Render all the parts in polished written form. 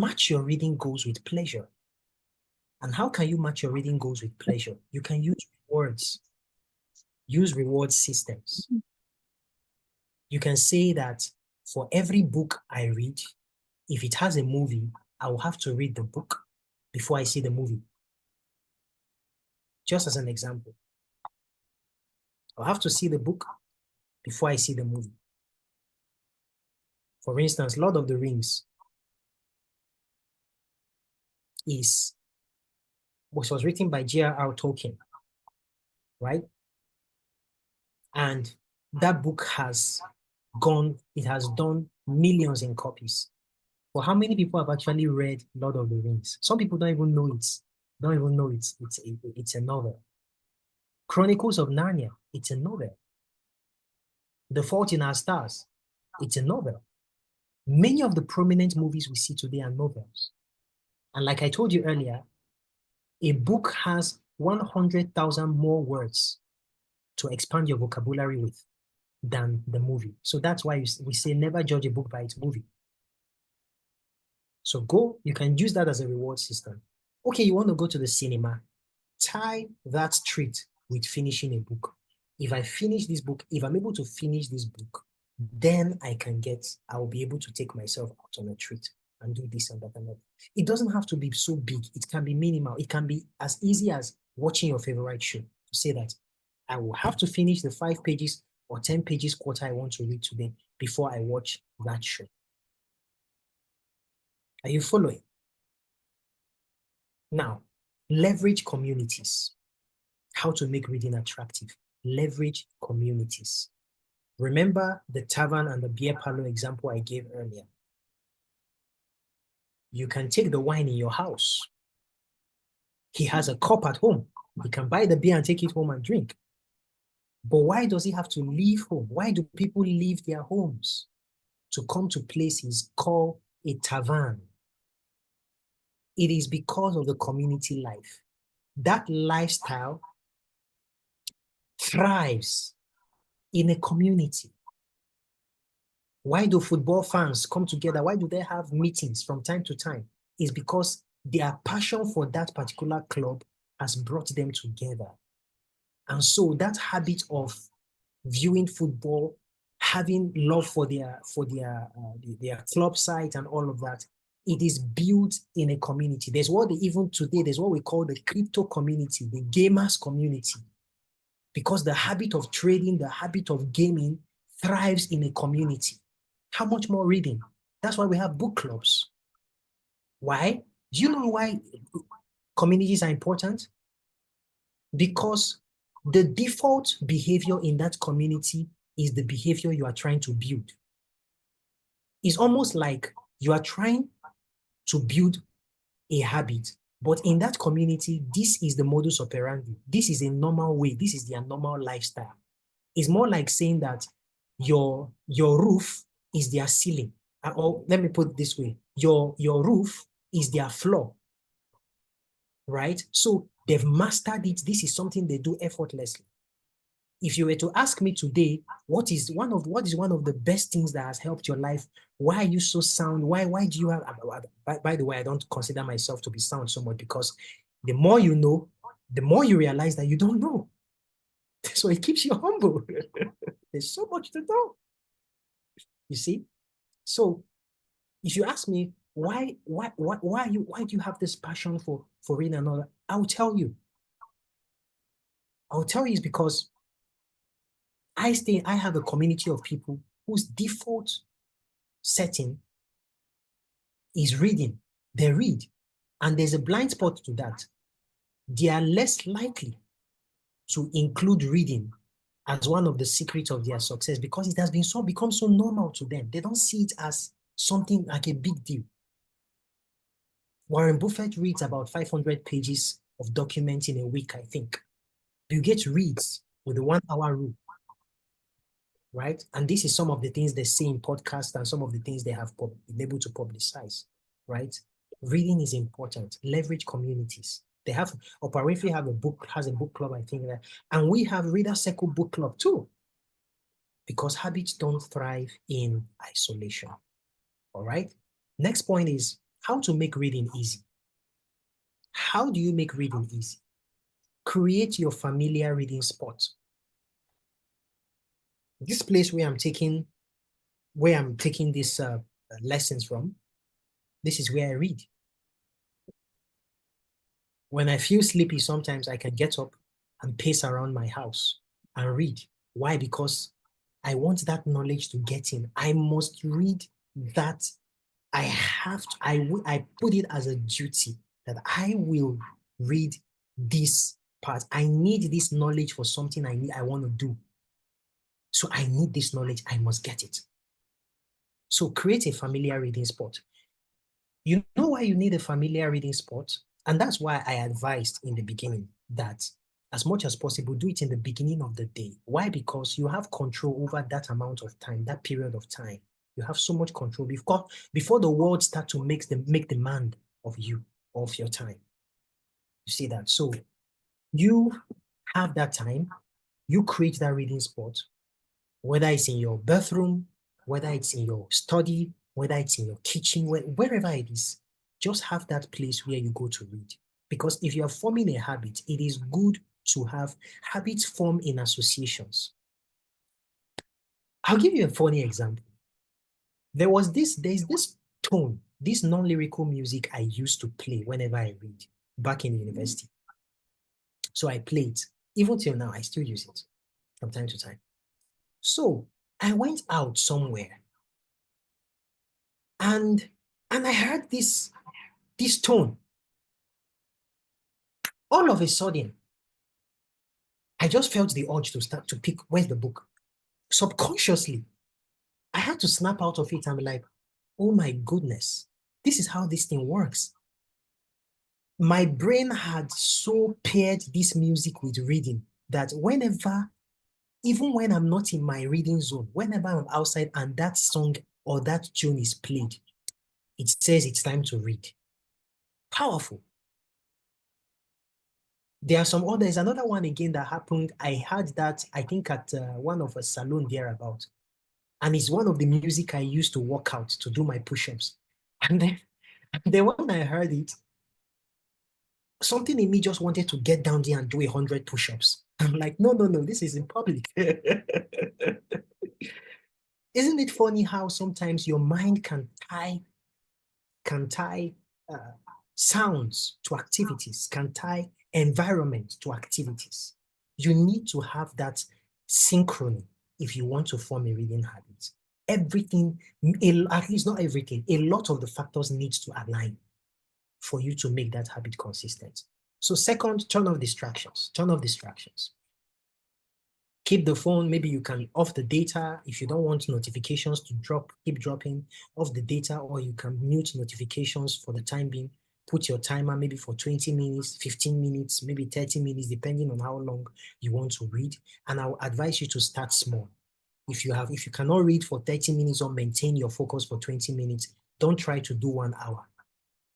match your reading goals with pleasure. And how can you match your reading goals with pleasure? You can use rewards. Use reward systems. You can say that for every book I read, if it has a movie, I will have to read the book before I see the movie. Just as an example. I'll have to see the book before I see the movie. For instance, Lord of the Rings was written by J.R.R. Tolkien, right? And that book has done millions in copies. But how many people have actually read Lord of the Rings? Some people don't even know it's a novel. Chronicles of Narnia, it's a novel. The Fault in Our Stars, it's a novel. Many of the prominent movies we see today are novels. And like I told you earlier, a book has 100,000 more words to expand your vocabulary with than the movie. So that's why we say never judge a book by its movie. So you can use that as a reward system. Okay, you want to go to the cinema, tie that treat with finishing a book. If I finish this book, if I'm able to finish this book, then I'll be able to take myself out on a treat and do this and that and that. It doesn't have to be so big. It can be minimal. It can be as easy as watching your favorite show. To say that I will have to finish the 5 pages or 10 pages quarter I want to read today before I watch that show. Are you following? Now, leverage communities. How to make reading attractive. Leverage communities. Remember the tavern and the beer parlor example I gave earlier. You can take the wine in your house. He has a cup at home. He can buy the beer and take it home and drink. But why does he have to leave home? Why do people leave their homes to come to places called a tavern? It is because of the community life. That lifestyle thrives in a community. Why do football fans come together? Why do they have meetings from time to time? It's because their passion for that particular club has brought them together. And so that habit of viewing football, having love for their club site and all of that, it is built in a community. There's what we call the crypto community, the gamers community. Because the habit of trading, the habit of gaming thrives in a community. How much more reading? That's why we have book clubs. Why? Do you know why communities are important? Because the default behavior in that community is the behavior you are trying to build. It's almost like you are trying to build a habit, but in that community, this is the modus operandi. This is a normal way. This is their normal lifestyle. It's more like saying that your roof is their ceiling. Or let me put it this way. Your roof is their floor, right? So they've mastered it. This is something they do effortlessly. If you were to ask me today, what is one of the best things that has helped your life? Why are you so sound? Why do you have, by the way, I don't consider myself to be sound so much, because the more you know, the more you realize that you don't know. So it keeps you humble. There's so much to know. You see? So if you ask me, why do you have this passion for reading and all that? I'll tell you it's because I have a community of people whose default setting is reading. They read. And there's a blind spot to that. They are less likely to include reading as one of the secrets of their success, because it has become so normal to them. They don't see it as something like a big deal. Warren Buffett reads about 500 pages of documents in a week, I think. Bill Gates reads with the 1 hour rule, right? And this is some of the things they say in podcasts and some of the things they have been able to publicize, right? Reading is important. Leverage communities. They have, Oprah Winfrey has a book club, I think, and we have Reader Circle book club too, because habits don't thrive in isolation. All right. Next point is How to make reading easy. How do you make reading easy? Create your familiar reading spot. This place where I'm taking these lessons from, this is where I read. When I feel sleepy, sometimes I can get up and pace around my house and read. Why? Because I want that knowledge to get in. I must read that. I have to, I put it as a duty that I will read this part. I need this knowledge for something I want to do. So I need this knowledge. I must get it. So create a familiar reading spot. You know why you need a familiar reading spot? And that's why I advised in the beginning that as much as possible, do it in the beginning of the day. Why? Because you have control over that amount of time, that period of time. You have so much control before the world start to make demand of you, of your time. You see that? So you have that time, you create that reading spot, whether it's in your bathroom, whether it's in your study, whether it's in your kitchen, wherever it is, just have that place where you go to read. Because if you are forming a habit, it is good to have habits formed in associations. I'll give you a funny example. There's this tone, this non-lyrical music I used to play whenever I read back in university. So I play it. Even till now, I still use it from time to time. So I went out somewhere and I heard this tone. All of a sudden, I just felt the urge to start to pick, where's the book? Subconsciously, I had to snap out of it and be like, oh my goodness, this is how this thing works. My brain had so paired this music with reading that even when I'm not in my reading zone, whenever I'm outside and that song or that tune is played, it says it's time to read. Powerful. There's another one again that happened. I heard that, I think at one of a salon thereabout. And it's one of the music I used to work out to do my push-ups. And then when I heard it, something in me just wanted to get down there and do 100 push-ups. I'm like, no, this is in public. Isn't it funny how sometimes your mind can tie uh, sounds to activities, can tie environment to activities. You need to have that synchrony if you want to form a reading habit. Everything, at least not everything, a lot of the factors needs to align for you to make that habit consistent. So second, turn off distractions. Turn off distractions. Keep the phone, maybe you can off the data. If you don't want notifications to keep dropping off the data, or you can mute notifications for the time being. Put your timer maybe for 20 minutes, 15 minutes, maybe 30 minutes, depending on how long you want to read. And I will advise you to start small. If you cannot read for 30 minutes or maintain your focus for 20 minutes, don't try to do 1 hour.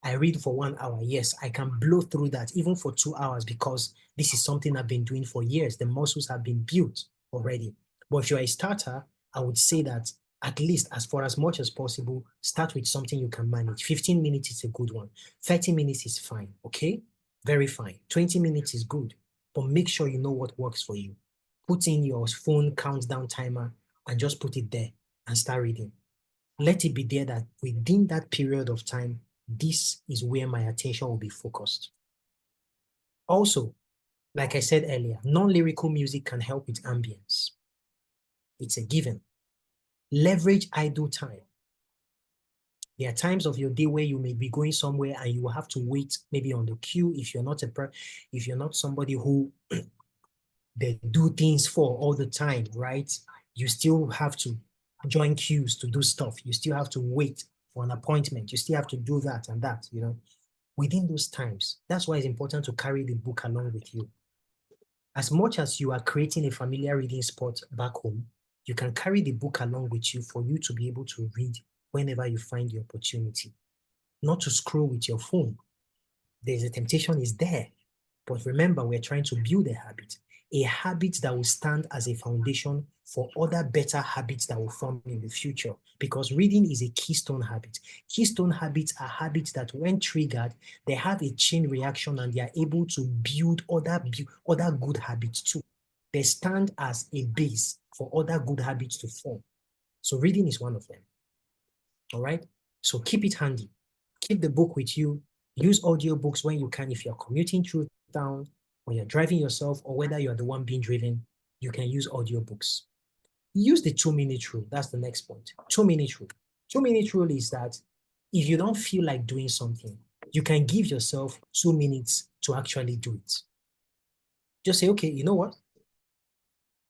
I read for 1 hour. Yes, I can blow through that even for 2 hours because this is something I've been doing for years. The muscles have been built already. But if you're a starter, I would say that at least for as much as possible, start with something you can manage. 15 minutes is a good one. 30 minutes is fine, okay? Very fine. 20 minutes is good, but make sure you know what works for you. Put in your phone countdown timer and just put it there and start reading. Let it be there that within that period of time, this is where my attention will be focused. Also, like I said earlier, non-lyrical music can help with ambience. It's a given. Leverage idle time. There are times of your day where you may be going somewhere and you will have to wait maybe on the queue if you're not somebody who they do things for all the time, right? You still have to join queues to do stuff. You still have to wait for an appointment. You still have to do that and that, within those times. That's why it's important to carry the book along with you. As much as you are creating a familiar reading spot back home, you can carry the book along with you for you to be able to read whenever you find the opportunity. Not to scroll with your phone. There's a temptation is there, But remember, we're trying to build a habit that will stand as a foundation for other better habits that will form in the future. Because reading is a keystone habit. Keystone habits are habits that, when triggered, they have a chain reaction and they are able to build other good habits too. They stand as a base for other good habits to form. So reading is one of them. All right? So keep it handy. Keep the book with you. Use audiobooks when you can. If you're commuting through town, when you're driving yourself, or whether you're the one being driven, you can use audiobooks. Use the 2-minute rule. That's the next point. 2-minute rule. 2-minute rule is that if you don't feel like doing something, you can give yourself 2 minutes to actually do it. Just say, okay, you know what?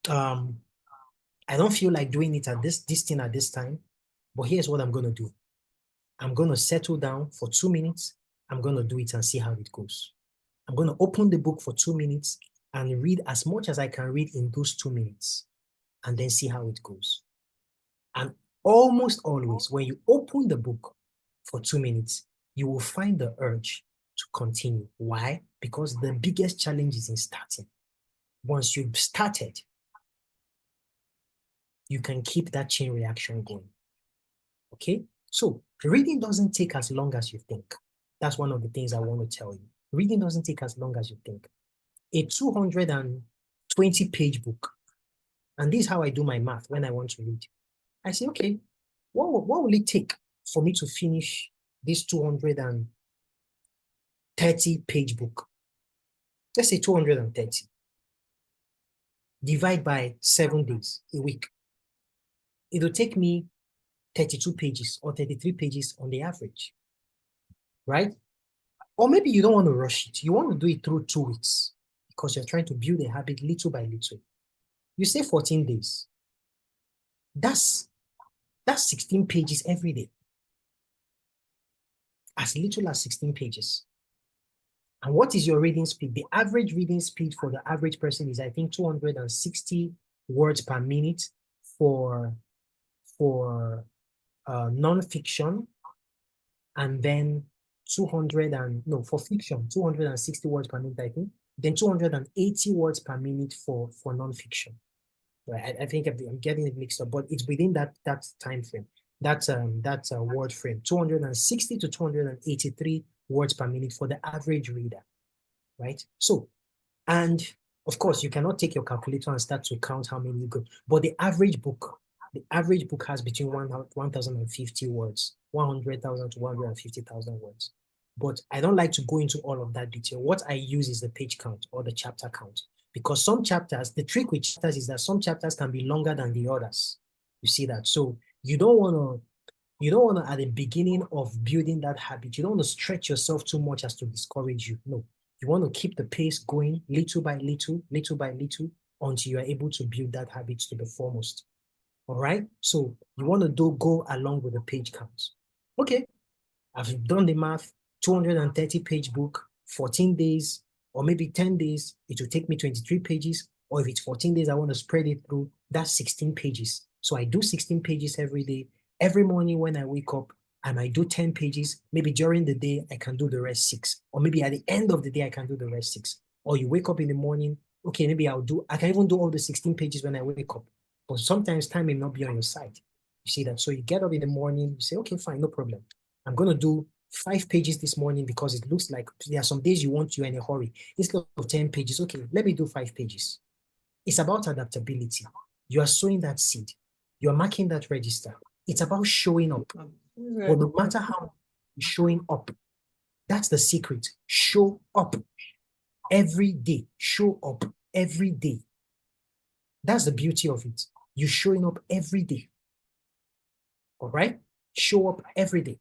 I don't feel like doing it at this thing at this time, but here's what I'm going to do. I'm going to settle down for 2 minutes. I'm going to do it and see how it goes. I'm going to open the book for 2 minutes and read as much as I can read in those 2 minutes, and then see how it goes. And almost always, when you open the book for 2 minutes, you will find the urge to continue. Why? Because the biggest challenge is in starting. Once you've started, you can keep that chain reaction going. Okay? So reading doesn't take as long as you think. That's one of the things I want to tell you. Reading doesn't take as long as you think. A 220-page book, and this is how I do my math when I want to read. I say, okay, what will it take for me to finish this 230-page book? Let's say 230. Divide by 7 days, a week. It will take me 32 pages or 33 pages on the average, right? Or maybe you don't want to rush it. You want to do it through 2 weeks because you're trying to build a habit little by little. You say 14 days. That's 16 pages every day. As little as 16 pages. And what is your reading speed? The average reading speed for the average person is, I think, 260 words per minute for non-fiction, and then for fiction, 260 words per minute, I think, then 280 words per minute for non-fiction. Right? I think I'm getting it mixed up, but it's within that time frame, that word frame, 260 to 283 words per minute for the average reader, right? So, and of course, you cannot take your calculator and start to count how many you go, but the average book has between 1,050 words, 100,000 to 150,000 words. But I don't like to go into all of that detail. What I use is the page count or the chapter count, because some chapters, the trick with chapters is that some chapters can be longer than the others. You see that? So you don't want to, at the beginning of building that habit, you don't want to stretch yourself too much as to discourage you. No, you want to keep the pace going little by little, until you are able to build that habit to the foremost. All right. So you want to go along with the page counts. Okay. I've done the math, 230-page book, 14 days, or maybe 10 days, it will take me 23 pages. Or if it's 14 days, I want to spread it through, that's 16 pages. So I do 16 pages every day. Every morning when I wake up, I might do 10 pages. Maybe during the day, I can do the rest 6. Or maybe at the end of the day, I can do the rest 6. Or you wake up in the morning, okay, maybe I can even do all the 16 pages when I wake up. But sometimes time may not be on your side. You see that? So you get up in the morning, you say, okay, fine, no problem. I'm going to do 5 pages this morning because it looks like there are some days you're in a hurry. Instead of 10 pages, okay, let me do 5 pages. It's about adaptability. You are sowing that seed. You are marking that register. It's about showing up. But no matter how you're showing up, that's the secret. Show up every day. Show up every day. That's the beauty of it. You're showing up every day. All right? Show up every day.